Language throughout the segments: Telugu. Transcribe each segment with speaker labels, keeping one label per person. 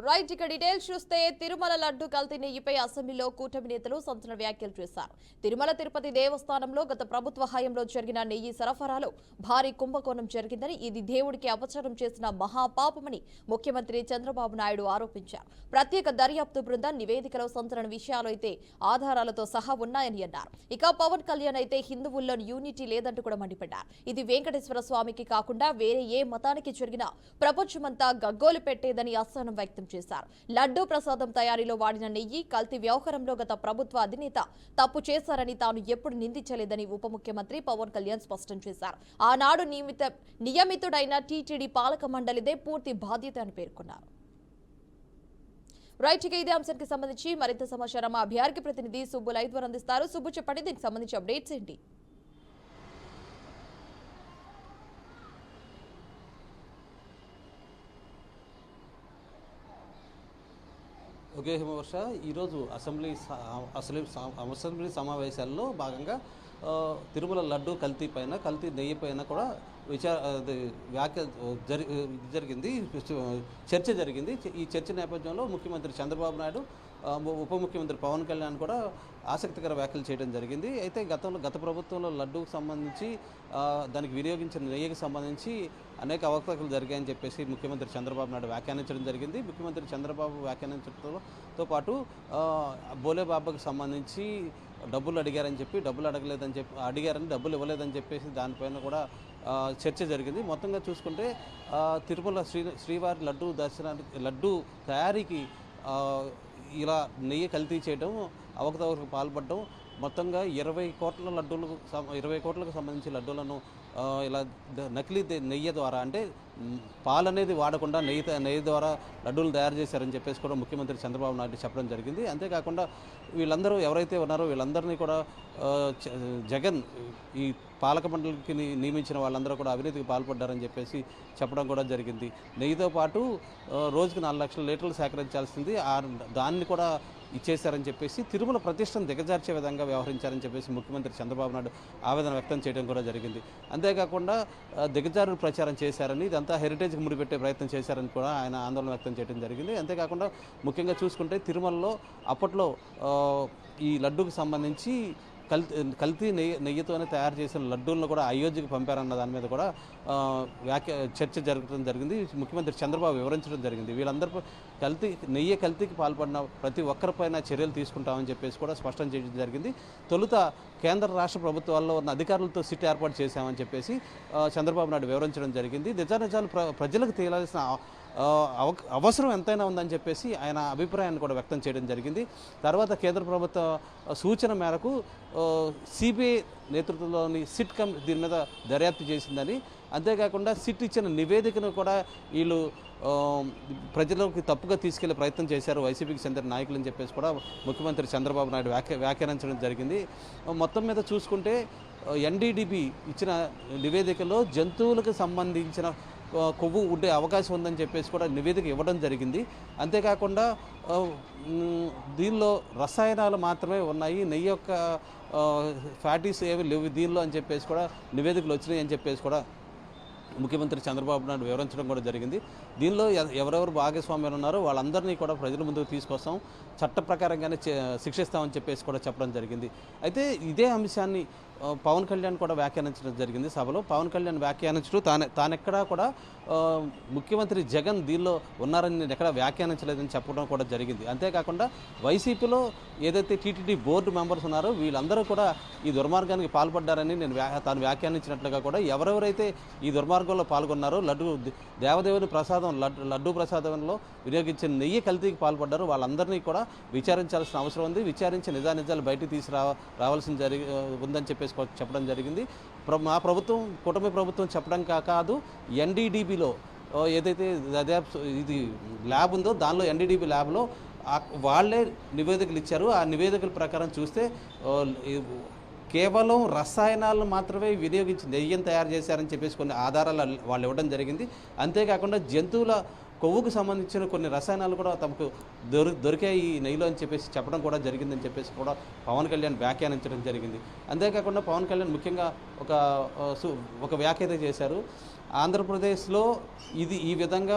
Speaker 1: రైట్ ఇక డీటెయిల్స్ చూస్తే తిరుమల లడ్డు కల్తీ నెయ్యిపై అసెంబ్లీలో కూటమి నేతలు సంచలన వ్యాఖ్యలు చేశారు. తిరుమల తిరుపతి దేవస్థానంలో గత ప్రభుత్వ హయాంలో జరిగిన నెయ్యి సరఫరాలో భారీ కుంభకోణం జరిగిందని, ఇది దేవుడికి అపచారం చేసిన మహాపాపమని ముఖ్యమంత్రి చంద్రబాబు నాయుడు ఆరోపించారు. ప్రత్యేక దర్యాప్తు బృందం నివేదికలో సంచలన విషయాలు అయితే ఆధారాలతో సహా ఉన్నాయని అన్నారు. ఇక పవన్ కళ్యాణ్ అయితే హిందువుల్లో యూనిటీ లేదంటూ కూడా మండిపడ్డారు. ఇది వెంకటేశ్వర స్వామికి కాకుండా వేరే ఏ మతానికి జరిగినా ప్రపంచమంతా గగ్గోలు పెట్టేదని అసహనం వ్యక్తం చేశారు. లడ్డూ ప్రసాదం తయారీలో వాడిన నెయ్యి కల్తీ వ్యవహారంలో గత ప్రభుత్వ అధినేత తప్పు చేశారని తాను ఎప్పుడు నిందించలేదని ఉప ముఖ్యమంత్రి పవన్ కళ్యాణ్ స్పష్టం చేశారు. ఆనాడు నియమితుడైన టీటీడీ పాలక మండలిదే పూర్తి బాధ్యత అని పేర్కొన్నారు. రైట్ ఇక ఇదే అంశానికి సంబంధించి మరింత సమాచారం మా బీఆర్కి ప్రతినిధి సుబ్బు లైవ్ ద్వారా అందిస్తారు. సుబ్బు, చెప్పండి, దీనికి సంబంధించి అప్డేట్స్ ఏంటి?
Speaker 2: ఒకే హిమవర్ష ఈరోజు అసెంబ్లీ సమావేశాల్లో భాగంగా తిరుమల లడ్డు కల్తీ నెయ్యి పైన కూడా జరిగింది, చర్చ జరిగింది. ఈ చర్చ నేపథ్యంలో ముఖ్యమంత్రి చంద్రబాబు నాయుడు, ఉప ముఖ్యమంత్రి పవన్ కళ్యాణ్ కూడా ఆసక్తికర వ్యాఖ్యలు చేయడం జరిగింది. అయితే గత ప్రభుత్వంలో లడ్డూకు సంబంధించి దానికి వినియోగించిన నెయ్యికి సంబంధించి అనేక అవకతవకలు జరిగాయని చెప్పేసి ముఖ్యమంత్రి చంద్రబాబు నాయుడు వ్యాఖ్యానించడం జరిగింది. ముఖ్యమంత్రి చంద్రబాబు వ్యాఖ్యానించడంతో పాటు బోలేబాబాకు సంబంధించి డబ్బులు అడిగారని చెప్పి డబ్బులు ఇవ్వలేదని చెప్పేసి దానిపైన కూడా చర్చ జరిగింది. మొత్తంగా చూసుకుంటే తిరుమల శ్రీవారి లడ్డు తయారీకి ఇలా నెయ్యి కల్తీ చేయడం, అవకతవకలకు పాల్పడడం, మొత్తంగా 20 కోట్లకు సంబంధించి లడ్డూలను ఇలా నకిలీ నెయ్యి ద్వారా, అంటే పాలనేది వాడకుండా నెయ్యి ద్వారా లడ్డూలు తయారు చేశారని చెప్పేసి కూడా ముఖ్యమంత్రి చంద్రబాబు నాయుడు చెప్పడం జరిగింది. అంతేకాకుండా వీళ్ళందరూ ఎవరైతే ఉన్నారో వీళ్ళందరినీ కూడా జగన్ ఈ పాలక మండలికి నియమించిన వాళ్ళందరూ కూడా అవినీతికి పాల్పడ్డారని చెప్పేసి చెప్పడం కూడా జరిగింది. నెయ్యితో పాటు రోజుకి 4 లక్షల లీటర్లు సేకరించాల్సింది దాన్ని కూడా ఇచ్చేశారని చెప్పేసి తిరుమల ప్రతిష్టను దిగజార్చే విధంగా వ్యవహరించారని చెప్పేసి ముఖ్యమంత్రి చంద్రబాబు నాయుడు ఆవేదన వ్యక్తం చేయడం కూడా జరిగింది. అంతేకాకుండా దిగజారు ప్రచారం చేశారని, ఇదంతా హెరిటేజ్కి ముడిపెట్టే ప్రయత్నం చేశారని కూడా ఆయన ఆందోళన వ్యక్తం చేయడం జరిగింది. అంతేకాకుండా ముఖ్యంగా చూసుకుంటే తిరుమలలో అప్పట్లో ఈ లడ్డూకి సంబంధించి కల్తీ నెయ్యితోనే తయారు చేసిన లడ్డూలను కూడా అయోధ్యకు పంపారన్న దాని మీద కూడా చర్చ జరగడం జరిగింది. ముఖ్యమంత్రి చంద్రబాబు వివరించడం జరిగింది. వీళ్ళందరూ నెయ్యి కల్తీకి పాల్పడిన ప్రతి ఒక్కరిపైన చర్యలు తీసుకుంటామని చెప్పేసి కూడా స్పష్టం చేయడం జరిగింది. తొలుత కేంద్ర రాష్ట్ర ప్రభుత్వాల్లో ఉన్న అధికారులతో సిట్ ఏర్పాటు చేశామని చెప్పేసి చంద్రబాబు నాయుడు వివరించడం జరిగింది. నిజాలు ప్రజలకు తేలాల్సిన అవసరం ఎంతైనా ఉందని చెప్పేసి ఆయన అభిప్రాయాన్ని కూడా వ్యక్తం చేయడం జరిగింది. తర్వాత కేంద్ర ప్రభుత్వ సూచన మేరకు సిబిఐ నేతృత్వంలోని సిట్ దీని మీద దర్యాప్తు చేసిందని, అంతేకాకుండా సిట్ ఇచ్చిన నివేదికను కూడా వీళ్ళు ప్రజలకు తప్పుగా తీసుకెళ్లే ప్రయత్నం చేశారు వైసీపీకి చెందిన నాయకులని చెప్పేసి కూడా ముఖ్యమంత్రి చంద్రబాబు నాయుడు వ్యాఖ్యానించడం జరిగింది. మొత్తం మీద చూసుకుంటే ఎన్డీడీబీ ఇచ్చిన నివేదికలో జంతువులకు సంబంధించిన కొవ్వు ఉండే అవకాశం ఉందని చెప్పేసి కూడా నివేదిక ఇవ్వడం జరిగింది. అంతేకాకుండా దీనిలో రసాయనాలు మాత్రమే ఉన్నాయి, నెయ్యి యొక్క ఫ్యాటీస్ ఏవి లేవు దీనిలో అని చెప్పేసి కూడా నివేదికలు వచ్చినాయి అని చెప్పేసి కూడా ముఖ్యమంత్రి చంద్రబాబు నాయుడు వివరించడం కూడా జరిగింది. దీనిలో ఎవరెవరు భాగస్వామ్యాలు ఉన్నారో వాళ్ళందరినీ కూడా ప్రజల ముందుకు తీసుకొస్తాం, చట్ట ప్రకారంగానే శిక్షిస్తామని చెప్పేసి కూడా చెప్పడం జరిగింది. అయితే ఇదే అంశాన్ని పవన్ కళ్యాణ్ కూడా వ్యాఖ్యానించడం జరిగింది. సభలో పవన్ కళ్యాణ్ వ్యాఖ్యానించడం తానెక్కడా కూడా ముఖ్యమంత్రి జగన్ దీనిలో ఉన్నారని నేను ఎక్కడా వ్యాఖ్యానించలేదని చెప్పడం కూడా జరిగింది. అంతేకాకుండా వైసీపీలో ఏదైతే టీటీడీ బోర్డు మెంబర్స్ ఉన్నారో వీళ్ళందరూ కూడా ఈ దుర్మార్గానికి పాల్పడ్డారని తాను వ్యాఖ్యానించినట్లుగా కూడా ఎవరెవరైతే ఈ దుర్మార్గంలో పాల్గొన్నారో దేవదేవుని లడ్డూ ప్రసాదంలో వినియోగించిన నెయ్యి కల్తీకి పాల్పడ్డారో వాళ్ళందరినీ కూడా విచారించాల్సిన అవసరం ఉంది. విచారించి నిజాలు బయటికి రావాల్సిన ఉందని చెప్పేసి చెప్పడం జరిగింది. మా ప్రభుత్వం, కూటమి ప్రభుత్వం చెప్పడం కాదు, ఎన్డీడీబీలో ఏదైతే ఇది ల్యాబ్ ఉందో దానిలో ఎన్డీడీబీ ల్యాబ్లో వాళ్ళే నివేదికలు ఇచ్చారు. ఆ నివేదికల ప్రకారం చూస్తే కేవలం రసాయనాలను మాత్రమే వినియోగించి నెయ్యిని తయారు చేశారని చెప్పేసి కొన్ని ఆధారాలు వాళ్ళు ఇవ్వడం జరిగింది. అంతేకాకుండా జంతువుల కొవ్వుకు సంబంధించిన కొన్ని రసాయనాలు కూడా తమకు దొరికాయి ఈ నెయ్యిలో అని చెప్పేసి చెప్పడం కూడా జరిగిందని చెప్పేసి కూడా పవన్ కళ్యాణ్ వ్యాఖ్యానించడం జరిగింది. అంతేకాకుండా పవన్ కళ్యాణ్ ముఖ్యంగా ఒక వ్యాఖ్య అయితే చేశారు. ఆంధ్రప్రదేశ్లో ఇది ఈ విధంగా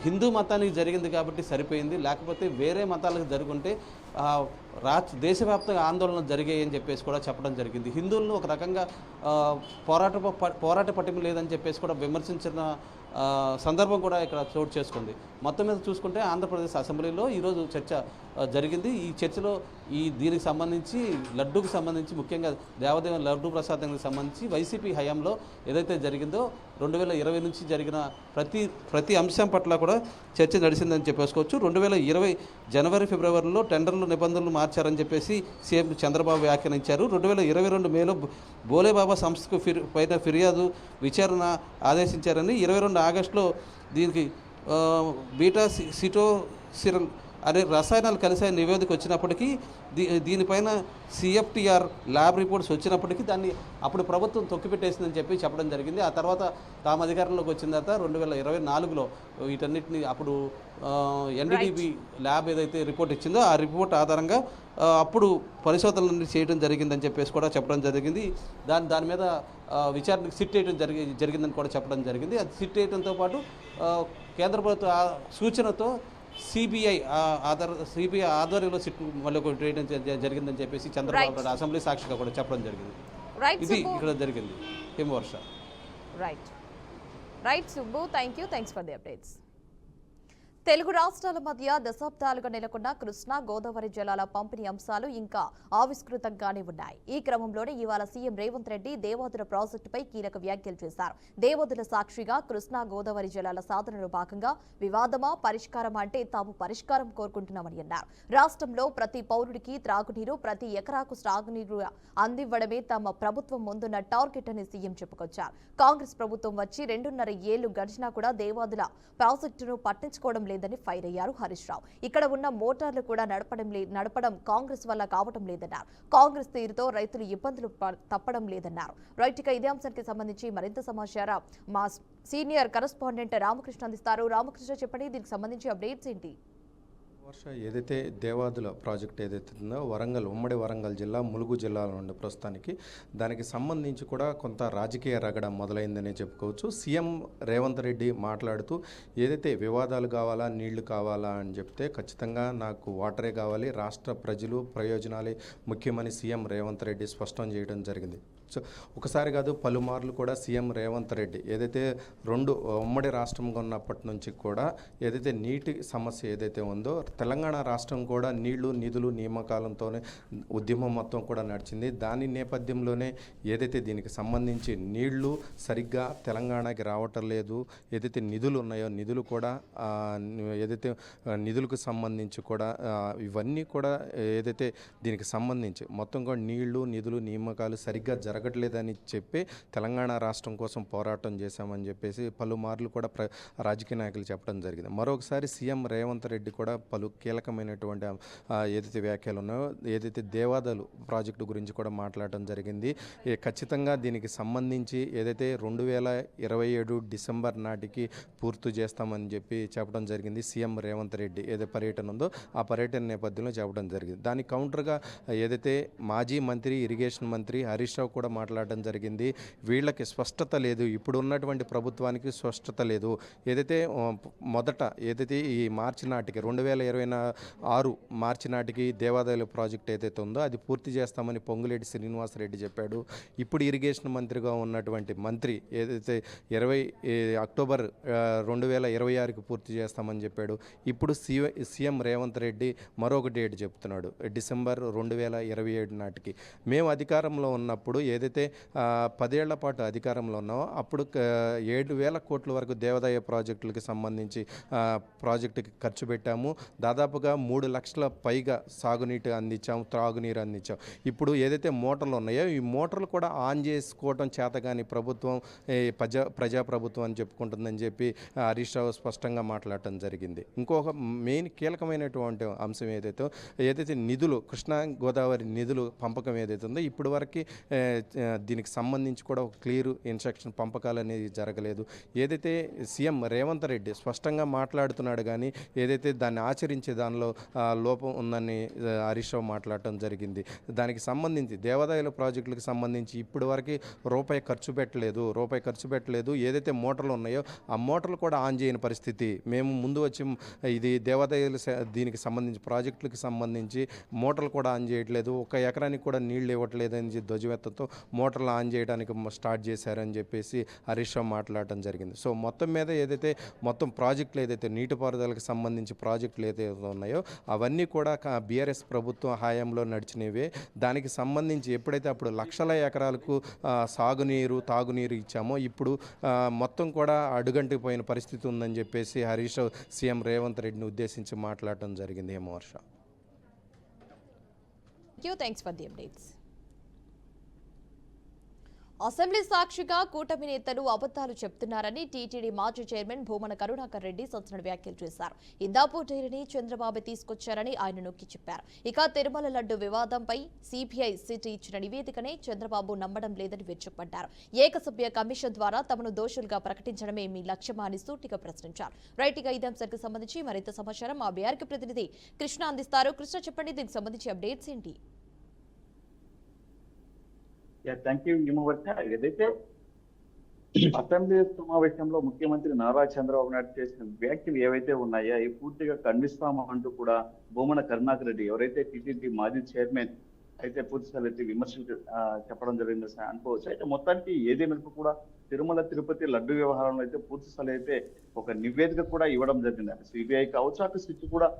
Speaker 2: హిందూ మతానికి జరిగింది కాబట్టి సరిపోయింది, లేకపోతే వేరే మతాలకు జరుగుంటే దేశవ్యాప్తంగా ఆందోళనలు జరిగాయని చెప్పేసి కూడా చెప్పడం జరిగింది. హిందువులను ఒక రకంగా పోరాట పటిమ లేదని చెప్పేసి కూడా విమర్శించిన సందర్భం కూడా ఇక్కడ చోటు చేసుకుంది. మొత్తం మీద చూసుకుంటే ఆంధ్రప్రదేశ్ అసెంబ్లీలో ఈరోజు చర్చ జరిగింది. ఈ చర్చలో దీనికి సంబంధించి లడ్డూకి సంబంధించి, ముఖ్యంగా దేవదేవ లడ్డూ ప్రసాదానికి సంబంధించి వైసీపీ హయాంలో ఏదైతే జరిగిందో 2020 నుంచి జరిగిన ప్రతి అంశం పట్ల కూడా చర్చ నడిచిందని చెప్పేసుకోవచ్చు. 2020 జనవరి ఫిబ్రవరిలో టెండర్లు నిబంధనలు మార్చారని చెప్పేసి సీఎం చంద్రబాబు వ్యాఖ్యానించారు. 2022 మేలో బోలేబాబా సంస్థకు పైన ఫిర్యాదు విచారణ ఆదేశించారని, 22 ఆగస్టులో దీనికి బీటా సిటోసిరల్ అనే రసాయనాలు కలిసే నివేదిక వచ్చినప్పటికీ దీనిపైన CFTR ల్యాబ్ రిపోర్ట్స్ వచ్చినప్పటికీ దాన్ని అప్పుడు ప్రభుత్వం తొక్కిపెట్టేసిందని చెప్పడం జరిగింది. ఆ తర్వాత తాము అధికారంలోకి వచ్చిన తర్వాత 2024లో వీటన్నిటిని అప్పుడు NDDB ల్యాబ్ ఏదైతే రిపోర్ట్ ఇచ్చిందో ఆ రిపోర్ట్ ఆధారంగా అప్పుడు పరిశోధనలు చేయడం జరిగిందని చెప్పేసి కూడా చెప్పడం జరిగింది. దాని మీద విచారణకు సిట్ వేయడం జరిగిందని కూడా చెప్పడం జరిగింది. అది సిట్ వేయడంతో పాటు కేంద్ర ప్రభుత్వ సూచనతో సిబిఐ ఆధ్వర్యంలో సిట్ మళ్ళీ ఒకటి వేయడం జరిగిందని చెప్పేసి చంద్రబాబు నాయుడు అసెంబ్లీ సాక్షిగా కూడా చెప్పడం జరిగింది. ఇది ఇక్కడ జరిగింది Himavarsha.
Speaker 1: Right Subbu, thanks for the updates. Telugu రాష్ట్రాల మధ్య దశాబ్దాలుగా నెలకొన్న కృష్ణా గోదావరి జలాల పంపిణీ అంశాలు ఇంకా ఆవిష్కృతంగానే ఉన్నాయి. ఈ క్రమంలోనే ఇవాళ సీఎం రేవంత్ రెడ్డి దేవాదుల ప్రాజెక్టుపై కీలక వ్యాఖ్యలు చేశారు. దేవాదుల సాక్షిగా కృష్ణా గోదావరి జలాల సాధనలో భాగంగా వివాదమా పరిష్కారమా అంటే తాము పరిష్కారం కోరుకుంటున్నామని అన్నారు. రాష్ట్రంలో ప్రతి పౌరుడికి త్రాగునీరు, ప్రతి ఎకరాకు సాగునీరు అందివ్వడమే తమ ప్రభుత్వం ముందున్న టార్గెట్ అని సీఎం చెప్పుకొచ్చారు. కాంగ్రెస్ ప్రభుత్వం వచ్చి 2.5 ఏళ్లు గడిచినా కూడా దేవాదుల ప్రాజెక్టును పట్టించుకోవడం లేదని ఫైర్ అయ్యారు హరీష్ రావు. ఇక్కడ ఉన్న మోటార్లు కూడా నడపడం కాంగ్రెస్ వల్ల కావటం లేదన్నారు. కాంగ్రెస్ తీరుతో రైతులు ఇబ్బందులు తప్పడం లేదన్నారు. రైట్, ఇక ఇదే అంశానికి సంబంధించి మరింత సమాచారం మా సీనియర్ కరెస్పాండెంట్ రామకృష్ణ అందిస్తారు. రామకృష్ణ, చెప్పండి, దీనికి సంబంధించి అప్డేట్స్ ఏంటి?
Speaker 3: ఏదైతే దేవాదుల ప్రాజెక్ట్ ఏదైతే ఉందో ఉమ్మడి వరంగల్ జిల్లా, ములుగు జిల్లాలో ఉండే ప్రస్తుతానికి దానికి సంబంధించి కూడా కొంత రాజకీయ రగడ మొదలైందనే చెప్పుకోవచ్చు. సీఎం రేవంత్ రెడ్డి మాట్లాడుతూ ఏదైతే వివాదాలు కావాలా, నీళ్లు కావాలా అని చెప్తే ఖచ్చితంగా నాకు వాటరే కావాలి, రాష్ట్ర ప్రజలు ప్రయోజనాలే ముఖ్యమని సీఎం రేవంత్ రెడ్డి స్పష్టం చేయడం జరిగింది. సో ఒకసారి కాదు పలుమార్లు కూడా సీఎం రేవంత్ రెడ్డి ఏదైతే ఉమ్మడి రాష్ట్రంగా ఉన్నప్పటి నుంచి కూడా ఏదైతే నీటి సమస్య ఏదైతే ఉందో తెలంగాణ రాష్ట్రం కూడా నీళ్లు, నిధులు, నియామకాలంతోనే ఉద్యమం మొత్తం కూడా నడిచింది. దాని నేపథ్యంలోనే ఏదైతే దీనికి సంబంధించి నీళ్లు సరిగ్గా తెలంగాణకి రావటం లేదు, ఏదైతే నిధులు ఉన్నాయో నిధులు కూడా ఏదైతే నిధులకు సంబంధించి కూడా ఇవన్నీ కూడా ఏదైతే దీనికి సంబంధించి మొత్తం కూడా నీళ్లు, నిధులు, నియామకాలు సరిగ్గా జరగట్లేదని చెప్పి తెలంగాణ రాష్ట్రం కోసం పోరాటం చేశామని చెప్పేసి పలుమార్లు కూడా రాజకీయ నాయకులు చెప్పడం జరిగింది. మరొకసారి సీఎం రేవంత్ రెడ్డి కూడా పలు కీలకమైనటువంటి ఏదైతే వ్యాఖ్యలు ఉన్నాయో ఏదైతే దేవాదుల ప్రాజెక్టు గురించి కూడా మాట్లాడటం జరిగింది. ఖచ్చితంగా దీనికి సంబంధించి ఏదైతే 2027 డిసెంబర్ నాటికి పూర్తి చేస్తామని చెప్పి చెప్పడం జరిగింది. సీఎం రేవంత్ రెడ్డి ఏదైతే పర్యటన ఉందో ఆ పర్యటన నేపథ్యంలో చెప్పడం జరిగింది. దానికి కౌంటర్గా ఏదైతే మాజీ మంత్రి, ఇరిగేషన్ మంత్రి హరీష్ రావు కూడా మాట్లాడడం జరిగింది. వీళ్ళకి స్పష్టత లేదు, ఇప్పుడు ఉన్నటువంటి ప్రభుత్వానికి స్పష్టత లేదు. ఏదైతే మొదట ఏదైతే ఈ మార్చి నాటికి 2026 మార్చి నాటికి దేవాదాయ ప్రాజెక్ట్ ఏదైతే ఉందో అది పూర్తి చేస్తామని పొంగులేటి శ్రీనివాసరెడ్డి చెప్పాడు. ఇప్పుడు ఇరిగేషన్ మంత్రిగా ఉన్నటువంటి మంత్రి ఏదైతే అక్టోబర్ 2026కి పూర్తి చేస్తామని చెప్పాడు. ఇప్పుడు సీఎం రేవంత్ రెడ్డి మరొక డేట్ చెప్తున్నాడు, డిసెంబర్ 2027 నాటికి. మేము అధికారంలో ఉన్నప్పుడు ఏదైతే 10 ఏళ్ల పాటు అధికారంలో ఉన్నామో అప్పుడు 7,000 కోట్ల వరకు దేవాదాయ ప్రాజెక్టులకి సంబంధించి ప్రాజెక్టుకి ఖర్చు పెట్టాము. దాదాపుగా 3 లక్షల పైగా సాగునీటి అందించాము, త్రాగునీరు అందించాము. ఇప్పుడు ఏదైతే మోటార్లు ఉన్నాయో ఈ మోటార్లు కూడా ఆన్ చేసుకోవడం చేతగాని ప్రభుత్వం ప్రజాప్రభుత్వం అని చెప్పుకుంటుందని చెప్పి హరీష్ రావు స్పష్టంగా మాట్లాడటం జరిగింది. ఇంకొక మెయిన్ కీలకమైనటువంటి అంశం ఏదైతే నిధులు, కృష్ణా గోదావరి నిధులు పంపకం ఏదైతే ఉందో ఇప్పటి వరకు దీనికి సంబంధించి కూడా ఒక క్లియర్ ఇన్స్ట్రక్షన్ పంపకాలు అనేది జరగలేదు. ఏదైతే సీఎం రేవంత్ రెడ్డి స్పష్టంగా మాట్లాడుతున్నాడు కానీ ఏదైతే దాన్ని ఆచరించే దానిలో లోపం ఉందని హరీష్ రావు మాట్లాడటం జరిగింది. దానికి సంబంధించి దేవాదాయాల ప్రాజెక్టులకు సంబంధించి ఇప్పటి వరకు రూపాయి ఖర్చు పెట్టలేదు. ఏదైతే మోటార్లు ఉన్నాయో ఆ మోటార్లు కూడా ఆన్ చేయని పరిస్థితి. మేము ముందు వచ్చి ఇది దేవాదాయాల దీనికి సంబంధించి ప్రాజెక్టులకు సంబంధించి మోటార్లు కూడా ఆన్ చేయట్లేదు, ఒక ఎకరానికి కూడా నీళ్లు ఇవ్వట్లేదని ధ్వజమెత్తంతో మోటార్లు ఆన్ చేయడానికి స్టార్ట్ చేశారని చెప్పేసి హరీష్ రావు మాట్లాడటం జరిగింది. సో మొత్తం మీద ఏదైతే మొత్తం ప్రాజెక్టులు ఏదైతే నీటిపారుదలకు సంబంధించి ప్రాజెక్టులు ఏదైతే ఉన్నాయో అవన్నీ కూడా బీఆర్ఎస్ ప్రభుత్వం హయాంలో నడిచినవే. దానికి సంబంధించి ఎప్పుడైతే అప్పుడు లక్షల ఎకరాలకు సాగునీరు తాగునీరు ఇచ్చామో ఇప్పుడు మొత్తం కూడా అడుగంటిపోయిన పరిస్థితి ఉందని చెప్పేసి హరీష్ రావు సీఎం రేవంత్ రెడ్డిని ఉద్దేశించి మాట్లాడటం జరిగింది. హేమవర్ష.
Speaker 1: Thanks for the updates. Assembly సాక్షిగా కూటమి నేతలు అబద్దాలు చెప్తున్నారని టీటీడీ మాజీ చైర్మన్ భూమన కరుణాకర్ రెడ్డి సంచలన వ్యాఖ్యలు చేశారు. ఇందాపూర్ డైరీని చంద్రబాబు తీసుకొచ్చారని ఆయన నొక్కి చెప్పారు. ఇక తిరుమల లడ్డు వివాదంపై సిబిఐ సిట్ ఇచ్చిన నివేదికనే చంద్రబాబు నమ్మడం లేదని విరుచుకుపడ్డారు. ఏకసభ్య కమిషన్ ద్వారా తమను దోషులుగా ప్రకటించడమే మీ లక్ష్యమా అని సూటిగా ప్రశ్నించారు. రైట్గా ఇదే అంశానికి సంబంధించి మరింత సమాచారం మా బీఆర్కే ప్రతినిధి కృష్ణ అందిస్తారు. కృష్ణ, చెప్పండి, దీనికి సంబంధించి అప్డేట్స్ ఏంటి?
Speaker 4: Thank you. ఏదైతే అసెంబ్లీ సమావేశంలో ముఖ్యమంత్రి నారా చంద్రబాబు నాయుడు చేసిన వ్యాఖ్యలు ఏవైతే ఉన్నాయో అవి పూర్తిగా ఖండిస్తామంటూ కూడా భూమన కరుణాకర్ రెడ్డి ఎవరైతే టీటీడీ మాజీ చైర్మన్ అయితే పూర్తిస్థాయి అయితే విమర్శలు చెప్పడం జరిగింది అనుకోవచ్చు. అయితే మొత్తానికి ఏదేమైనా కూడా తిరుమల తిరుపతి లడ్డు వ్యవహారంలో అయితే పూర్తిస్థాయి అయితే ఒక నివేదిక కూడా ఇవ్వడం జరిగింది. అటు సిబిఐ కావచ్చు, అటు సిట్ కూడా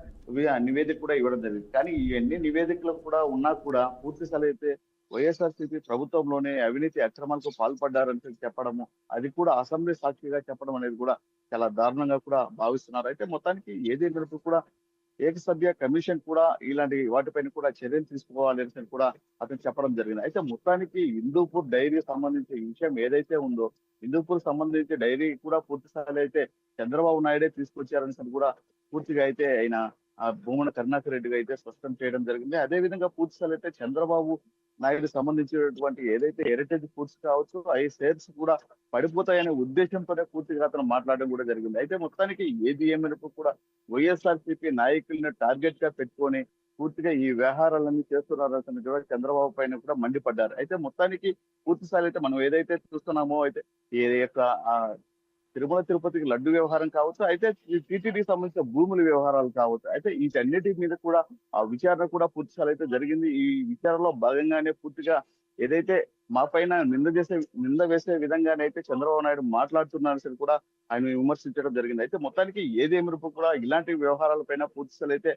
Speaker 4: నివేదిక కూడా ఇవ్వడం జరిగింది. కానీ ఇవన్నీ నివేదికలు కూడా ఉన్నా కూడా పూర్తిస్థాయి అయితే వైఎస్ఆర్సీపీ ప్రభుత్వంలోనే అవినీతి అక్రమాలకు పాల్పడ్డారని చెప్పడము, అది కూడా అసెంబ్లీ సాక్షిగా చెప్పడం అనేది కూడా చాలా దారుణంగా కూడా భావిస్తున్నారు. అయితే మొత్తానికి ఏది వరకు కూడా ఏకసభ్య కమిషన్ కూడా ఇలాంటి వాటిపైన కూడా చర్యలు తీసుకోవాలని కూడా అతను చెప్పడం జరిగింది. అయితే మొత్తానికి హిందూపూర్ డైరీ సంబంధించిన విషయం ఏదైతే ఉందో, హిందూపూర్ సంబంధించి డైరీ కూడా పూర్తి స్థాయిలో అయితే చంద్రబాబు నాయుడే తీసుకొచ్చారని కూడా పూర్తిగా అయితే ఆయన భూమన కరుణాకర్ రెడ్డిగా అయితే స్పష్టం చేయడం జరిగింది. అదే విధంగా పూర్తి స్థాయిలో అయితే చంద్రబాబు నాయుడు సంబంధించినటువంటి ఏదైతే హెరిటేజ్ ఫుడ్స్ కావచ్చు అవి షేర్స్ కూడా పడిపోతాయనే ఉద్దేశంతోనే పూర్తిగా అతను మాట్లాడడం కూడా జరిగింది. అయితే మొత్తానికి ఏది ఏమైనప్పుడు కూడా వైఎస్ఆర్సీపీ నాయకులను టార్గెట్ గా పెట్టుకొని పూర్తిగా ఈ వ్యవహారాలన్నీ చేస్తున్నారని కూడా చంద్రబాబు పైన కూడా మండిపడ్డారు. అయితే మొత్తానికి పూర్తి స్థాయిలో అయితే మనం ఏదైతే చూస్తున్నామో అయితే ఈ యొక్క తిరుమల తిరుపతికి లడ్డు వ్యవహారం కావచ్చు, అయితే ఈ టీటీడీ సంబంధించిన భూముల వ్యవహారాలు కావచ్చు, అయితే వీటన్నిటి మీద కూడా ఆ విచారణ కూడా పూర్తిస్థాయిలో అయితే జరిగింది. ఈ విచారణలో భాగంగానే పూర్తిగా ఏదైతే మా పైన నింద వేసే విధంగానే అయితే చంద్రబాబు నాయుడు మాట్లాడుతున్నారని కూడా ఆయన విమర్శించడం జరిగింది. అయితే మొత్తానికి ఏదేమిరపు కూడా ఇలాంటి వ్యవహారాలపైన పూర్తిస్థాయిలో అయితే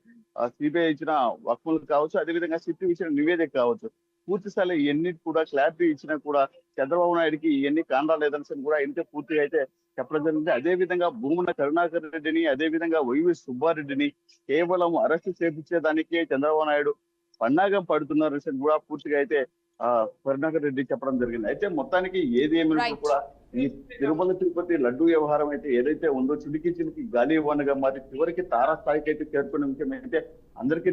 Speaker 4: సిబిఐ ఇచ్చిన వక్ములు కావచ్చు, అదేవిధంగా సిట్ ఇచ్చిన నివేదిక కావచ్చు, పూర్తిస్థాయిలో ఇవన్నీ కూడా క్లారిటీ ఇచ్చినా కూడా చంద్రబాబు నాయుడుకి ఇవన్నీ కానరాలేదని కూడా అయితే పూర్తిగా అయితే చెప్పడం జరిగింది. అదే విధంగా భూమన కరుణాకర్ రెడ్డిని, అదే విధంగా వైవి సుబ్బారెడ్డిని కేవలం అరెస్టు చేపించేదానికే చంద్రబాబు నాయుడు పన్నాగం పడుతున్నారని కూడా పూర్తిగా అయితే కరుణాకర్ రెడ్డి చెప్పడం జరిగింది. అయితే మొత్తానికి ఏది ఏమైనా కూడా ఈ తిరుమల తిరుపతి లడ్డు వ్యవహారం అయితే ఏదైతే ఉందో చిలికి గాలి ఇవ్వనగా మరి చివరికి తారాస్థాయికి అయితే చేరుకున్న విషయం అయితే అందరికీ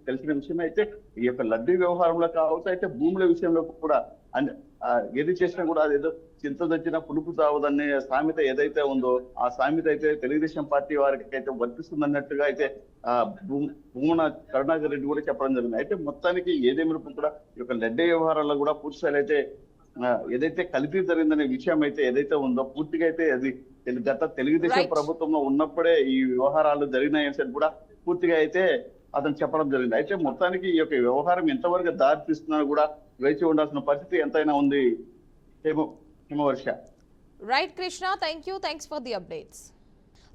Speaker 4: తెలిసిన విషయం. అయితే ఈ యొక్క లడ్డు వ్యవహారంలో కావచ్చు, అయితే భూముల విషయంలో కూడా ఏది చేసినా కూడా అదేదో చింత తెచ్చిన పులుపు తావదనే సామెత ఏదైతే ఉందో ఆ సామెత అయితే తెలుగుదేశం పార్టీ వారికి అయితే వర్తిస్తుందన్నట్టుగా అయితే భూమన కరుణాకర్ రెడ్డి కూడా చెప్పడం జరిగింది. అయితే మొత్తానికి ఏదేమైనా కూడా ఈ యొక్క లడ్డు వ్యవహారాల్లో కూడా పూర్తిస్థాయిలో అయితే ఏదైతే కల్తీ జరిగిందనే విషయం అయితే ఏదైతే ఉందో పూర్తిగా అయితే అది గత తెలుగుదేశం ప్రభుత్వంలో ఉన్నప్పుడే ఈ వ్యవహారాలు జరిగినాయని కూడా పూర్తిగా అయితే అతను చెప్పడం జరిగింది. అయితే మొత్తానికి ఈ యొక్క వ్యవహారం ఎంతవరకు దారి తీస్తున్నా కూడా వేచి ఉండాల్సిన పరిస్థితి ఎంతైనా ఉంది. Himavarsha.
Speaker 1: Right Krishna, thanks for the updates.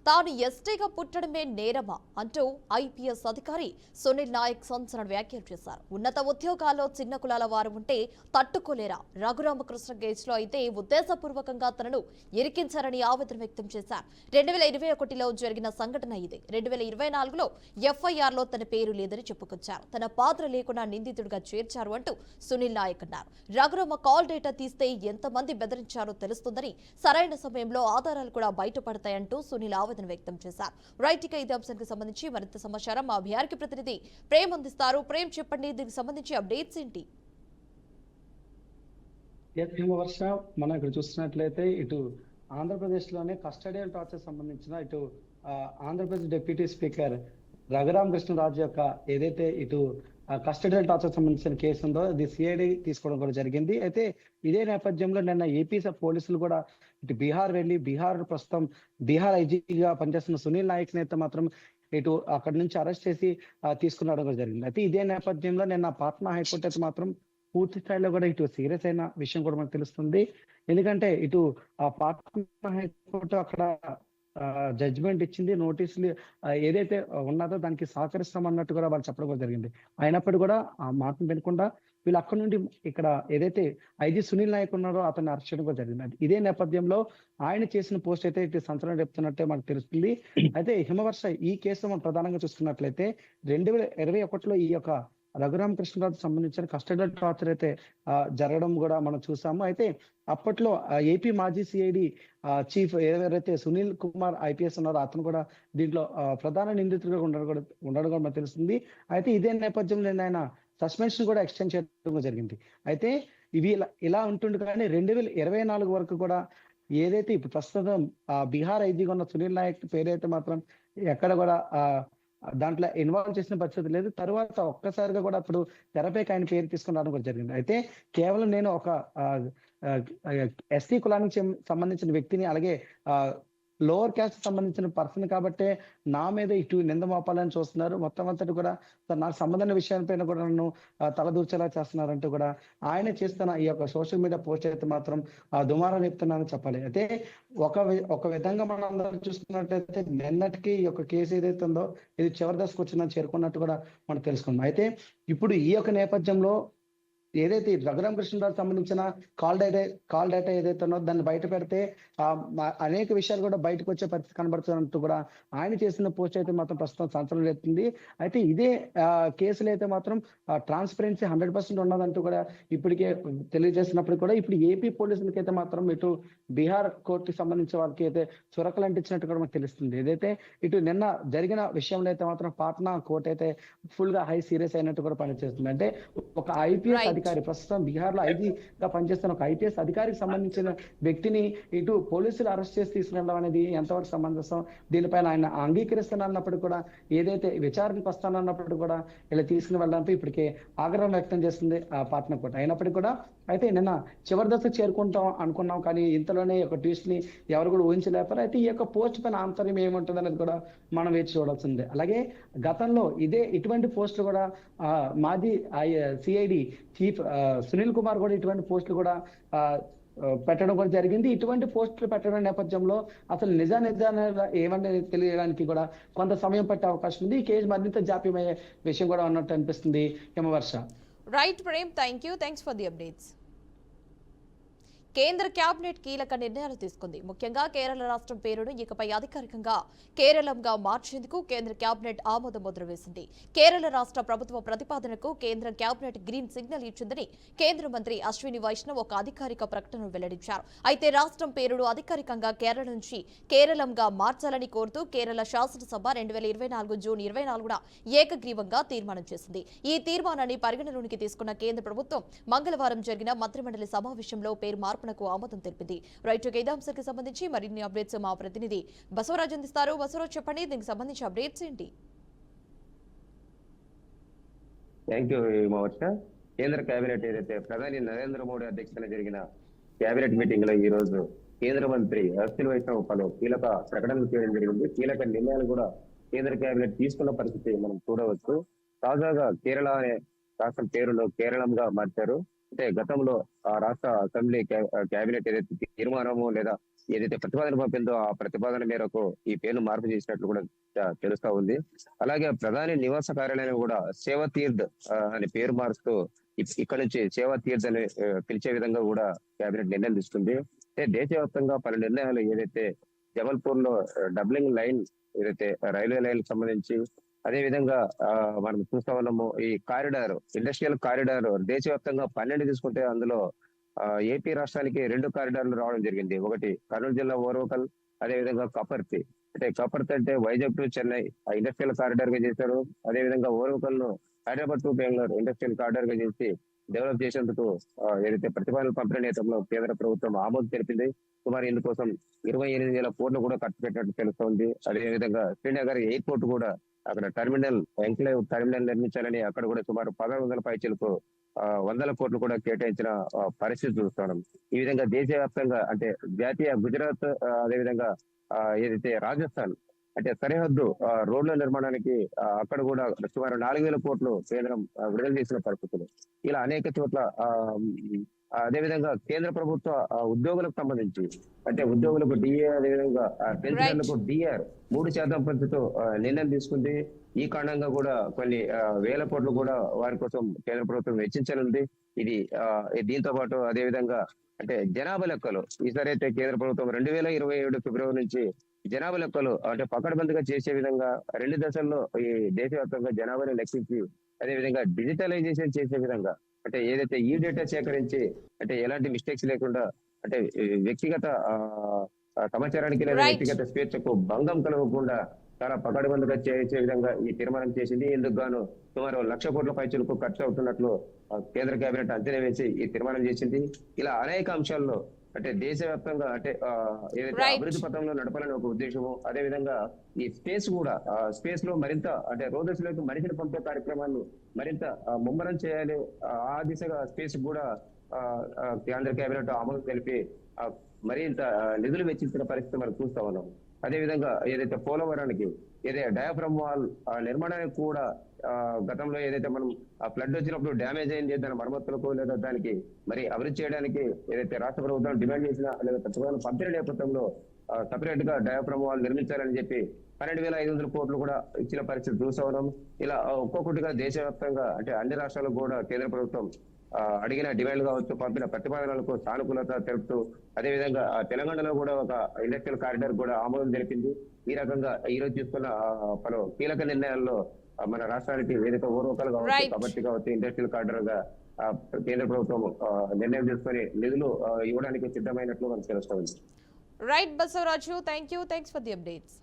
Speaker 1: తాను ఎస్టీగా పుట్టడమే నేరమా అంటూ ఐపీఎస్ అధికారి సునీల్ నాయక్ సంచలన వ్యాఖ్యలు చేశారు. ఉన్నత ఉద్యోగాల్లో చిన్న కులాల వారు ఉంటే తట్టుకోలేరా? రఘురామకృష్ణ కేసులో అయితే ఉద్దేశపూర్వకంగా తనను ఇరికించారని ఆవేదన వ్యక్తం చేశారు. 2021లో జరిగిన సంఘటన ఇది. 2024లో ఎఫ్ఐఆర్లో తన పేరు లేదని చెప్పుకొచ్చారు. తన పాత్ర లేకుండా నిందితుడిగా చేర్చారు అంటూ సునీల్ నాయక్ అన్నారు. రఘురామ కాల్ డేటా తీస్తే ఎంతమంది బెదిరించారో తెలుస్తుందని, సరైన సమయంలో ఆధారాలు కూడా బయటపడతాయంటూ సునీల్ ఆవేదన వ్యక్తం చేశారు. రైట్, ఇక ఇదే అంశానికి సంబంధించి మరింత సమాచారం మా బీఆర్కే ప్రతినిధి ప్రేమ్ అందిస్తారు. ప్రేమ్, చెప్పండి, దీనికి సంబంధించి అప్డేట్స్ ఏంటి?
Speaker 5: హిమవర్ష మనం ఇక్కడ చూస్తున్నట్లయితే ఇటు ఆంధ్రప్రదేశ్లోనే కస్టడియల్ టార్చర్ సంబంధించిన ఇటు ఆంధ్రప్రదేశ్ డిప్యూటీ స్పీకర్ రఘురామ కృష్ణరాజు యొక్క ఏదైతే ఇటు కస్టడియల్ టార్చర్ సంబంధించిన కేసు ఉందో అది సిఐడి తీసుకోవడం కూడా జరిగింది. అయితే ఇదే నేపథ్యంలో నిన్న ఏపీ పోలీసులు కూడా ఇటు బీహార్ వెళ్ళి ప్రస్తుతం బీహార్ ఐజీగా పనిచేస్తున్న సునీల్ నాయక్ అయితే మాత్రం ఇటు అక్కడి నుంచి అరెస్ట్ చేసి తీసుకురావడం కూడా జరిగింది. అయితే ఇదే నేపథ్యంలో నిన్న పాట్నా హైకోర్టు అయితే మాత్రం పూర్తి స్థాయిలో కూడా ఇటు సీరియస్ అయిన విషయం కూడా మనకు తెలుస్తుంది. ఎందుకంటే ఇటు పాట్నా హైకోర్టు అక్కడ జడ్జిమెంట్ ఇచ్చింది, నోటీసులు ఏదైతే ఉన్నదో దానికి సహకరిస్తామన్నట్టు కూడా వాళ్ళు చెప్పడం కూడా జరిగింది. అయినప్పటికీ కూడా ఆ మాటను వినకుండా వీళ్ళు అక్కడ నుండి ఇక్కడ ఏదైతే ఐజీ సునీల్ నాయక్ ఉన్నారో అతన్ని అరెస్ట్ చేయడం కూడా జరిగింది. ఇదే నేపథ్యంలో ఆయన చేసిన పోస్ట్ అయితే ఇటు సంచలనం చెప్తున్నట్టే మనకు తెలుస్తుంది. అయితే హిమవర్ష ఈ కేసు మనం ప్రధానంగా చూసుకున్నట్లయితే 2021లో ఈ యొక్క రఘురామ కృష్ణరాజు సంబంధించిన కస్టడియల్ టార్చర్ అయితే జరగడం కూడా మనం చూసాము. అయితే అప్పట్లో ఏపీ మాజీ సిఐడి చీఫ్ ఎవరైతే సునీల్ కుమార్ ఐపీఎస్ ఉన్నారో అతను కూడా దీంట్లో ప్రధాన నిందితుడిగా ఉండడం కూడా మనకు తెలుస్తుంది. అయితే ఇదే నేపథ్యంలో ఆయన సస్పెన్షన్ కూడా ఎక్స్టెండ్ చేయడం జరిగింది. అయితే ఇవి ఇలా ఉంటుంది. కానీ 2024 వరకు కూడా ఏదైతే ఇప్పుడు ప్రస్తుతం బీహార్ ఐజీగా ఉన్న సునీల్ నాయక్ పేరైతే మాత్రం ఎక్కడ కూడా దాంట్లో ఇన్వాల్వ్ చేసిన పరిస్థితి లేదు. తర్వాత ఒక్కసారిగా కూడా అప్పుడు తెరపైకి ఆయన పేరు తీసుకుని రావడం కూడా జరిగింది. అయితే కేవలం నేను ఒక ఎస్సీ కులానికి సంబంధించిన వ్యక్తిని, అలాగే లోవర్ క్యాస్ట్ సంబంధించిన పర్సన్ కాబట్టే నా మీద ఇటు నింద మోపాలని చూస్తున్నారు. మొత్తం అంతటి కూడా నాకు సంబంధమైన విషయాలపైన కూడా నన్ను తలదూర్చేలా చేస్తున్నారంటూ కూడా ఆయన చేస్తున్న ఈ యొక్క సోషల్ మీడియా పోస్ట్ అయితే మాత్రం దుమారం చెప్తున్నానని చెప్పాలి. అయితే ఒక విధంగా మనం అందరం చూసుకున్నట్లయితే నిన్నటికి ఈ యొక్క కేసు ఏదైతే ఉందో ఇది చివరి దశకు వచ్చిందని చేరుకున్నట్టు కూడా మనం తెలుసుకున్నాం. అయితే ఇప్పుడు ఈ యొక్క నేపథ్యంలో ఏదైతే రఘురామ కృష్ణరాజు సంబంధించిన కాల్ డేటా ఏదైతే ఉన్నదో దాన్ని బయట పెడితే అనేక విషయాలు కూడా బయటకు వచ్చే పరిస్థితి కనబడుతున్నట్టు కూడా ఆయన చేసిన పోస్ట్ అయితే మాత్రం ప్రస్తుతం సంచలనం ఎత్తుంది. అయితే ఇదే కేసులు అయితే మాత్రం ట్రాన్స్పరెన్సీ 100% ఉన్నదంటూ కూడా ఇప్పటికే తెలియజేసినప్పుడు కూడా ఇప్పుడు ఏపీ పోలీసులకి అయితే మాత్రం ఇటు బీహార్ కోర్టుకి సంబంధించిన వాళ్ళకి అయితే చురకలు అంటించినట్టు కూడా మనకు తెలుస్తుంది. ఏదైతే ఇటు నిన్న జరిగిన విషయంలో అయితే మాత్రం పాట్నా కోర్టు అయితే ఫుల్ గా హై సీరియస్ అయినట్టు కూడా పనిచేస్తుంది. అంటే ఒక ఐపీఎస్ అధికారి, ప్రస్తుతం బీహార్ లో ఐజీగా పనిచేస్తున్న ఒక ఐపీఎస్ అధికారికి సంబంధించిన వ్యక్తిని ఇటు పోలీసులు అరెస్ట్ చేసి తీసుకెళ్ళడం అనేది ఎంతవరకు సమంజసం, దీనిపైన ఆయన అంగీకరిస్తానన్నప్పుడు కూడా ఏదైతే విచారణకు వస్తానన్నప్పుడు కూడా ఇలా తీసుకుని వెళ్ళడంపై ఇప్పటికే ఆగ్రహం వ్యక్తం చేస్తుంది పాట్నా కోర్టు. అయినప్పటికీ కూడా అయితే నిన్న చివరి దశకు చేరుకుంటాం అనుకున్నాం, కానీ ఇంతలోనే ఒక ట్విస్ట్ ని ఎవరు కూడా ఊహించలేపారు. అయితే ఈ యొక్క పోస్ట్ పైన ఆంతర్యం ఏముంటుంది అనేది కూడా మనం వేచి చూడాల్సిందే. అలాగే గతంలో ఇటువంటి పోస్టులు కూడా మాజీ సిఐడి చీఫ్ సునీల్ కుమార్ కూడా ఇటువంటి పోస్టులు కూడా పెట్టడం కూడా జరిగింది. ఇటువంటి పోస్టులు పెట్టడం నేపథ్యంలో అసలు నిజాలు ఏమని తెలియడానికి కూడా కొంత సమయం పట్టే అవకాశం ఉంది. ఈ కేసు మరింత జాప్యమయ్యే విషయం కూడా ఉన్నట్టు అనిపిస్తుంది. Himavarsha.
Speaker 1: Right Prem, thanks for the updates. కేంద్ర కేబినెట్ కీలక నిర్ణయాలు తీసుకుంది. ముఖ్యంగా కేరళ రాష్ట్రం పేరును ఇకపై అధికారికంగా కేరళంగా మార్చేందుకు కేంద్ర కేబినెట్ ఆమోద ముద్ర వేసింది. కేరళ రాష్ట్ర ప్రభుత్వ ప్రతిపాదనకు కేంద్ర కేబినెట్ గ్రీన్ సిగ్నల్ ఇచ్చిందని కేంద్ర మంత్రి అశ్విని వైష్ణవ్ ఒక అధికారిక ప్రకటన వెల్లడించారు. అయితే రాష్ట్రం పేరును అధికారికంగా కేరళ నుంచి కేరళంగా మార్చాలని కోరుతూ కేరళ శాసనసభ 2024 జూన్ 24న ఏకగ్రీవంగా తీర్మానం చేసింది. ఈ తీర్మానాన్ని పరిగణలోనికి తీసుకున్న కేంద్ర ప్రభుత్వం మంగళవారం జరిగిన మంత్రిమండలి సమావేశంలో పేరు మార్పు ఆమోదం తెలిపింది. రైట్, ఇదే అంశానికి సంబంధించి మరిన్ని అప్డేట్స్ మా ప్రతినిధి బసవరాజ్ అందిస్తారు. బసవరాజ్, చెప్పండి, దీనికి సంబంధించి అప్డేట్స్ ఏంటి?
Speaker 6: Thank you Morcha. కేంద్ర కేబినెట్ ఏదైతే ప్రధాని నరేంద్ర మోడీ అధ్యక్షతన జరిగిన కేబినెట్ మీటింగ్ లో ఈ రోజు కేంద్ర మంత్రి అశ్విని వైష్ణవ్ పలు కీలక ప్రకటనలు చేయడం జరిగింది. కీలక నిర్ణయాలు కూడా కేంద్ర కేబినెట్ తీసుకున్న పరిస్థితి మనం చూడవచ్చు. తాజాగా కేరళ అనే రాష్ట్రం పేరును కేరళంగా మార్చారు. అంటే గతంలో ఆ రాష్ట్ర అసెంబ్లీ కేబినెట్ ఏదైతే తీర్మానము లేదా ఏదైతే ప్రతిపాదన పంపిందో ఆ ప్రతిపాదన మేరకు ఈ పేరును మార్పు చేసినట్లు కూడా తెలుస్తా ఉంది. అలాగే ప్రధాని నివాస కార్యాలయం కూడా సేవా తీర్థ్ అనే పేరు మారుస్తూ ఇక్కడ నుంచి సేవా తీర్థ్ అని పిలిచే విధంగా కూడా కేబినెట్ నిర్ణయం తీసుకుంది. అంటే దేశవ్యాప్తంగా పలు నిర్ణయాలు ఏదైతే జబల్పూర్ లో డబ్లింగ్ లైన్ ఏదైతే రైల్వే లైన్ సంబంధించి, అదే విధంగా మనం చూస్తా ఉన్నాము ఈ కారిడార్, ఇండస్ట్రియల్ కారిడార్ దేశవ్యాప్తంగా 12 తీసుకుంటే అందులో ఏపీ రాష్ట్రానికి 2 కారిడార్లు రావడం జరిగింది. ఒకటి కర్నూలు జిల్లా ఓర్వకల్, అదే విధంగా కపర్తి. అంటే కపర్తి అంటే Vizag to Chennai industrial corridor గా చేశారు. అదే విధంగా ఓర్వకల్ ను Hyderabad to Bengaluru industrial corridor గా చేసి డెవలప్ చేసేందుకు ఏదైతే ప్రతిపాదనలు పంపిన నేతల్లో కేంద్ర ప్రభుత్వం ఆమోదం తెలిపింది. సుమారు ఇందుకోసం 28,000 కోట్లు కూడా ఖర్చు పెట్టినట్టు తెలుస్తోంది. అదేవిధంగా శ్రీనగర్ ఎయిర్పోర్ట్ కూడా అక్కడ ఎంక్లేవ్ టెర్మినల్ నిర్మించాలని అక్కడ కూడా సుమారు 1,600 పైచీలకు 100 కోట్లు కూడా కేటాయించిన పరిస్థితి చూస్తున్నాం. ఈ విధంగా దేశవ్యాప్తంగా అంటే జాతీయ గుజరాత్ అదేవిధంగా ఏదైతే రాజస్థాన్ అంటే సరిహద్దు రోడ్ల నిర్మాణానికి అక్కడ కూడా సుమారు 4,000 కోట్లు కేంద్రం విడుదల చేసిన పరిస్థితులు. ఇలా అనేక చోట్ల అదేవిధంగా కేంద్ర ప్రభుత్వ ఉద్యోగులకు సంబంధించి అంటే ఉద్యోగులకు డిఏ అదేవిధంగా పెన్షన్లకు డిఆర్ 3% పెంచుతూ నిర్ణయం తీసుకుంది. ఈ కారణంగా కూడా కొన్ని వేల కోట్లు కూడా వారి కోసం కేంద్ర ప్రభుత్వం వెచ్చించనుంది. ఇది దీంతో పాటు అదేవిధంగా అంటే జనాభా లెక్కలు ఈసారి అయితే కేంద్ర ప్రభుత్వం 2027 ఫిబ్రవరి నుంచి జనాభా లెక్కలు అంటే పకడ్బందీగా చేసే విధంగా 2 దశల్లో ఈ దేశవ్యాప్తంగా జనాభాని లెక్కించి అదేవిధంగా డిజిటలైజేషన్ చేసే విధంగా అంటే ఏదైతే ఈ డేటా సేకరించి అంటే ఎలాంటి మిస్టేక్స్ లేకుండా అంటే వ్యక్తిగత సమాచారానికి లేదా వ్యక్తిగత స్వేచ్ఛకు భంగం కలగకుండా చాలా పకడ్బందీగా చేసే విధంగా ఈ తీర్మానం చేసింది. ఇందుకు గాను సుమారు 1,00,000 కోట్ల పైచలకు ఖర్చు అవుతున్నట్లు కేంద్ర కేబినెట్ అంచనా వేసి ఈ తీర్మానం చేసింది. ఇలా అనేక అంశాల్లో అంటే దేశవ్యాప్తంగా అంటే ఏదైతే అభివృద్ధి పథంలో నడపాలని ఒక ఉద్దేశము, అదే విధంగా ఈ స్పేస్ కూడా స్పేస్ లో మరింత అంటే రోజులోకి మనిషిని పంపే కార్యక్రమాన్ని మరింత ముమ్మరం చేయాలి. ఆ దిశగా స్పేస్ కూడా కేంద్ర కేబినెట్ ఆమోదం తెలిపి మరింత నిధులు వెచ్చించిన పరిస్థితి మనం చూస్తా ఉన్నాం. అదే విధంగా ఏదైతే పోలవరానికి ఏదైతే డయాఫ్రమ్ వాల్ నిర్మాణానికి కూడా గతంలో ఏదైతే మనం ఫ్లడ్ వచ్చినప్పుడు డ్యామేజ్ అయింది దాని మరమ్మతులకు లేదా దానికి మరి అభివృద్ధి చేయడానికి ఏదైతే రాష్ట్ర ప్రభుత్వం డిమాండ్ చేసిన లేదా ప్రతిపాదన పంపిన నేపథ్యంలో సపరేట్ గా డయాఫ్రమ్ వాల్ నిర్మించాలని చెప్పి 12,500 కోట్లు కూడా ఇచ్చిన పరిస్థితి చూసా ఉన్నాం. ఇలా ఒక్కొక్కటిగా దేశవ్యాప్తంగా అంటే అన్ని రాష్ట్రాలకు కూడా కేంద్ర ప్రభుత్వం అడిగిన డిమాండ్ కావచ్చు పంపిన ప్రతిపాదనలకు సానుకూలత తెలుపుతూ అదేవిధంగా తెలంగాణలో కూడా ఒక ఇండస్ట్రియల్ కారిడార్ కూడా ఆమోదం తెలిపింది. ఈ రకంగా ఈ రోజు తీసుకున్న పలు కీలక నిర్ణయాల్లో మన రాష్ట్రానికి వేదిక ఓర్వకాలు కావచ్చు కాబట్టి కావచ్చు ఇండస్ట్రియల్ కారిడార్ గా కేంద్ర ప్రభుత్వం నిర్ణయం తీసుకొని నిధులు ఇవ్వడానికి సిద్ధమైనట్లు మనకు తెలుస్తుంది.
Speaker 1: Right Basavaraju, thanks for the updates.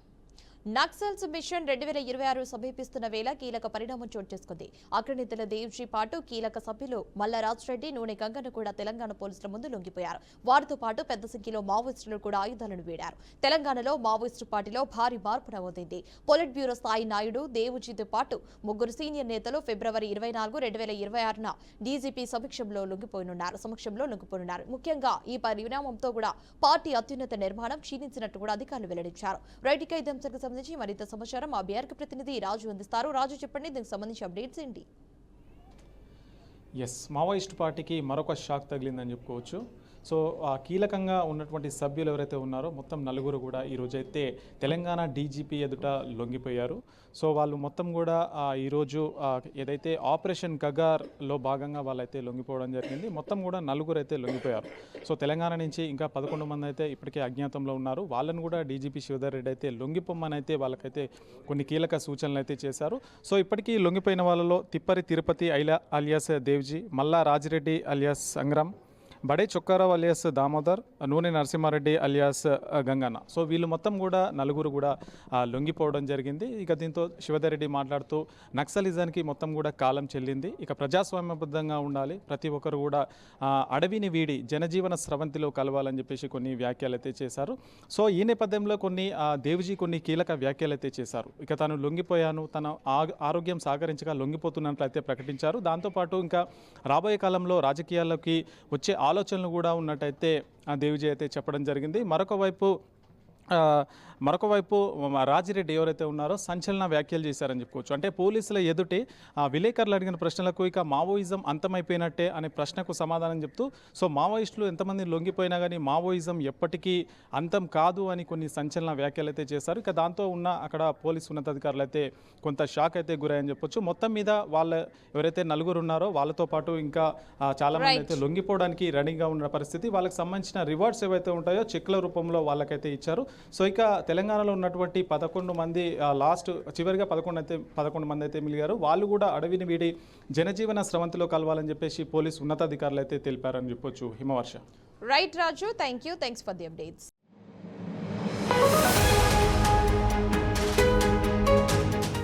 Speaker 1: Naxals mission 2026 సమీపిస్తున్న వేళ కీలక పరిణామం చోటు చేసుకుంది. అగ్రనేతల దేవ్జీ పాటు కీలక సభ్యులు మల్లారాజ్ రెడ్డి, నూనె గంగను కూడా తెలంగాణ పోలీసుల ముందు లొంగిపోయారు. వారితో పాటు పెద్ద సంఖ్యలో మావోయిస్టులు కూడా ఆయుధాలను వేడారు. తెలంగాణలో మావోయిస్టు పార్టీలో భారీ మార్పు నమోదైంది. పొలిట్ బ్యూరో స్థాయి నాయుడు, దేవుజీతో పాటు 3 సీనియర్ నేతలు ఫిబ్రవరి 24, 2026న డీజీపీ సమక్షంలో లొంగిపోనున్నారు. ముఖ్యంగా ఈ పరిణామంతో కూడా పార్టీ అత్యున్నత నిర్మాణం క్షీణించినట్టు కూడా అధికారులు వెల్లడించారు. రైట్ ఇక ఇదే అంశానికి సంబంధించి మరింత సమాచారం మా బీఆర్కే ప్రతినిధి రాజు అందిస్తారు. రాజు, చెప్పండి, దీనికి సంబంధించి అప్డేట్స్ ఏంటి?
Speaker 7: మావోయిస్ట్ పార్టీకి మరొక షాక్ తగిలిందని చెప్పుకోవచ్చు. సో కీలకంగా ఉన్నటువంటి సభ్యులు ఎవరైతే ఉన్నారో మొత్తం 4 కూడా ఈరోజైతే తెలంగాణ డీజీపీ ఎదుట లొంగిపోయారు. సో వాళ్ళు మొత్తం కూడా ఈరోజు ఏదైతే ఆపరేషన్ గగార్లో భాగంగా వాళ్ళైతే లొంగిపోవడం జరిగింది. మొత్తం కూడా 4 అయితే లొంగిపోయారు. సో తెలంగాణ నుంచి ఇంకా 11 మంది అయితే ఇప్పటికే అజ్ఞాతంలో ఉన్నారు. వాళ్ళను కూడా డీజీపీ శివధర్ రెడ్డి అయితే లొంగిపోమ్మని అయితే వాళ్ళకైతే కొన్ని కీలక సూచనలు అయితే చేశారు. సో ఇప్పటికీ లొంగిపోయిన వాళ్ళలో తిప్పరి తిరుపతి అలియాస్ దేవ్జీ, మల్లా రాజిరెడ్డి అలియాస్ సంగ్రామ్, బడే చొక్కారావు అలియాస్ దామోదర్, నూనె నరసింహారెడ్డి అలియాస్ గంగన్న. సో వీళ్ళు మొత్తం కూడా 4 కూడా లొంగిపోవడం జరిగింది. ఇక దీంతో శివధర్ రెడ్డి మాట్లాడుతూ నక్సలిజానికి మొత్తం కూడా కాలం చెల్లింది, ఇక ప్రజాస్వామ్యబద్ధంగా ఉండాలి, ప్రతి ఒక్కరు కూడా అడవిని వీడి జనజీవన స్రవంతిలో కలవాలని చెప్పేసి కొన్ని వ్యాఖ్యలు అయితే చేశారు. సో ఈ నేపథ్యంలో దేవ్జీ కొన్ని కీలక వ్యాఖ్యలు అయితే చేశారు. ఇక తాను లొంగిపోయాను, తన ఆరోగ్యం సహకరించగా లొంగిపోతున్నట్లయితే ప్రకటించారు. దాంతోపాటు ఇంకా రాబోయే కాలంలో రాజకీయాల్లోకి వచ్చే ఆలోచనలు కూడా ఉన్నట్టయితే దేవ్జీ అయితే చెప్పడం జరిగింది. మరొక వైపు రాజిరెడ్డి ఎవరైతే ఉన్నారో సంచలన వ్యాఖ్యలు చేశారని చెప్పుకోవచ్చు. అంటే పోలీసుల ఎదుటి విలేకరులు అడిగిన ప్రశ్నలకు ఇక మావోయిజం అంతమైపోయినట్టే అనే ప్రశ్నకు సమాధానం చెప్తూ సో మావోయిస్టులు ఎంతమంది లొంగిపోయినా కానీ మావోయిజం ఎప్పటికీ అంతం కాదు అని కొన్ని సంచలన వ్యాఖ్యలు అయితే చేశారు. ఇక దాంతో అక్కడ పోలీసు ఉన్నతాధికారులు అయితే కొంత షాక్ అయితే గురయ్యని చెప్పొచ్చు. మొత్తం మీద ఎవరైతే 4 ఉన్నారో వాళ్ళతో పాటు ఇంకా చాలామంది అయితే లొంగిపోవడానికి రెడీగా ఉన్న పరిస్థితి. వాళ్ళకి సంబంధించిన రివార్డ్స్ ఏవైతే ఉంటాయో చెక్ల రూపంలో వాళ్ళకైతే ఇచ్చారు. సో ఇక తెలంగాణలో ఉన్నటువంటి 11 మంది చివరిగా 11 మంది అయితే మిలిగారు. వాళ్ళు కూడా అడవిని వీడి జనజీవన స్రవంతిలో కలవాలని చెప్పేసి పోలీసు ఉన్నతాధికారులు అయితే తెలిపారని చెప్పొచ్చు. Himavarsha.
Speaker 1: Right Raju, thanks for the updates.